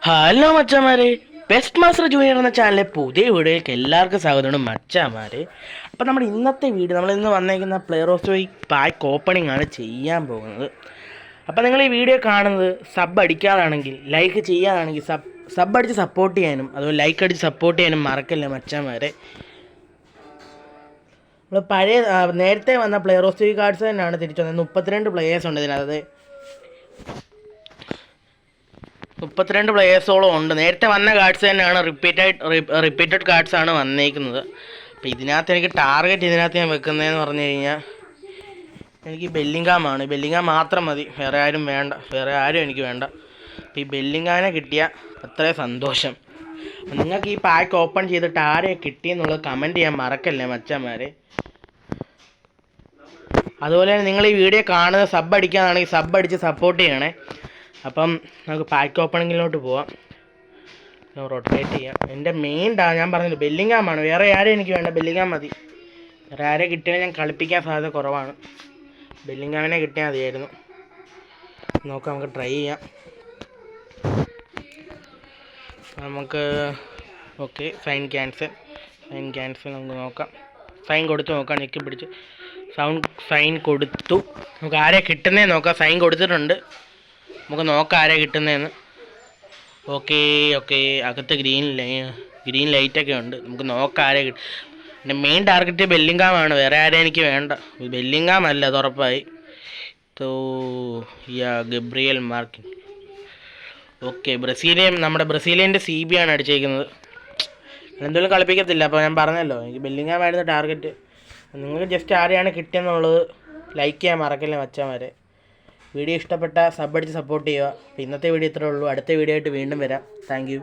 Hello മച്ചാമാരെ, best master junior എന്ന ചാനലിലെ പുതിയ വീഡിയോയിലേക്ക് എല്ലാവർക്കും സ്വാഗതമാണ് മച്ചാമാരെ. അപ്പോൾ നമ്മുടെ ഇന്നത്തെ വീഡിയോ നമ്മളിന്ന് വന്നേക്കുന്ന player of the week pack opening ആണ് ചെയ്യാൻ പോകുന്നത്. അപ്പോൾ നിങ്ങൾ ഈ വീഡിയോ കാണുന്നത് സബ് അടിക്കാതാണെങ്കിൽ, ലൈക്ക് ചെയ്യാതാണെങ്കിൽ സബ് അടിച്ച് സപ്പോർട്ട് ചെയ്യാനും അതുപോലെ ലൈക്ക് അടിച്ച് സപ്പോർട്ട് ചെയ്യാനും മറക്കല്ലേ മച്ചാമാരെ. നമ്മൾ നേരത്തെ വന്ന player of the week cards തന്നെയാണ് തിരിച്ചു വന്നത്. 32 പ്ലെയേഴ്സ് ഉണ്ട് ഇതിനകത്ത്, 32 പ്ലെയേഴ്സോളം ഉണ്ട്. നേരത്തെ വന്ന കാർഡ്സ് തന്നെയാണ് റിപ്പീറ്റഡ് കാർഡ്സ് ആണ് വന്നേക്കുന്നത്. അപ്പോൾ ഇതിനകത്ത് എനിക്ക് ടാർഗറ്റ് ഞാൻ വെക്കുന്നതെന്ന് പറഞ്ഞു കഴിഞ്ഞാൽ എനിക്ക് ബെല്ലിംഗാമാണ്. ബെല്ലിംഗാം മാത്രം മതി, വേറെ ആരും എനിക്ക് വേണ്ട. അപ്പോൾ ഈ ബെല്ലിംഗാമിനെ കിട്ടിയാൽ അത്രയും സന്തോഷം. നിങ്ങൾക്ക് ഈ പാക്ക് ഓപ്പൺ ചെയ്തിട്ട് ആരെ കിട്ടിയെന്നുള്ളത് കമൻറ്റ് ചെയ്യാൻ മറക്കല്ലേ മച്ചാന്മാരെ. അതുപോലെ തന്നെ നിങ്ങൾ ഈ വീഡിയോ കാണുന്നത് സബ് അടിക്കാനാണെങ്കിൽ സബ് അടിച്ച് സപ്പോർട്ട് ചെയ്യണേ. അപ്പം നമുക്ക് പാക്ക് ഓപ്പണിങ്ങിലോട്ട് പോവാം. റൊട്ടേറ്റ് ചെയ്യാം. എൻ്റെ മെയിൻ ഞാൻ പറഞ്ഞത് ബെല്ലിംഗാമാണ്, വേറെ ആരും എനിക്ക് വേണ്ട. ബെല്ലിംഗാം മതി, വേറെ ആരെ കിട്ടിയാൽ ഞാൻ കളിപ്പിക്കാൻ സാധ്യത കുറവാണ്. ബെല്ലിംഗാമിനെ കിട്ടിയാൽ മതിയായിരുന്നു. നോക്കാം, നമുക്ക് ട്രൈ ചെയ്യാം. നമുക്ക് ഓക്കെ, സൈൻ ക്യാൻസൽ നമുക്ക് നോക്കാം. സൈൻ കൊടുത്ത് നോക്കാം, ഞെക്കി പിടിച്ച് സൈൻ കൊടുത്തു. നമുക്ക് ആരെ കിട്ടുന്നതെന്ന് നോക്കാം. സൈൻ കൊടുത്തിട്ടുണ്ട്, നമുക്ക് നോക്കാം ആരെ കിട്ടുന്നതെന്ന്. ഓക്കെ, അകത്ത് ഗ്രീൻ ലൈറ്റൊക്കെ ഉണ്ട്. നമുക്ക് നോക്കാം ആരെ കിട്ടും. എൻ്റെ മെയിൻ ടാർഗറ്റ് ബെല്ലിംഗാമാണ്, വേറെ ആരെയും എനിക്ക് വേണ്ട. ബെല്ലിംഗാം അല്ല, അത് ഉറപ്പായി. ഗബ്രിയൽ മാർക്കിൻ. ഓക്കെ, നമ്മുടെ ബ്രസീലിയൻ്റെ CB ആണ് അടിച്ചേക്കുന്നത്. എന്തെങ്കിലും കളിപ്പിക്കത്തില്ല. അപ്പോൾ ഞാൻ പറഞ്ഞല്ലോ, എനിക്ക് ബെല്ലിംഗാം ആയിരുന്നു ടാർഗറ്റ്. നിങ്ങൾക്ക് ജസ്റ്റ് ആരെയാണ് കിട്ടിയെന്നുള്ളത് ലൈക്ക് ചെയ്യാൻ മറക്കല്ലേ മച്ചാന്മാരെ. വീഡിയോ ഇഷ്ടപ്പെട്ട സബ് അടിച്ച് സപ്പോർട്ട് ചെയ്യുക. അപ്പോൾ ഇന്നത്തെ വീഡിയോ ഇത്രേ ഉള്ളൂ. അടുത്ത വീഡിയോ ആയിട്ട് വീണ്ടും വരാം. Thank you.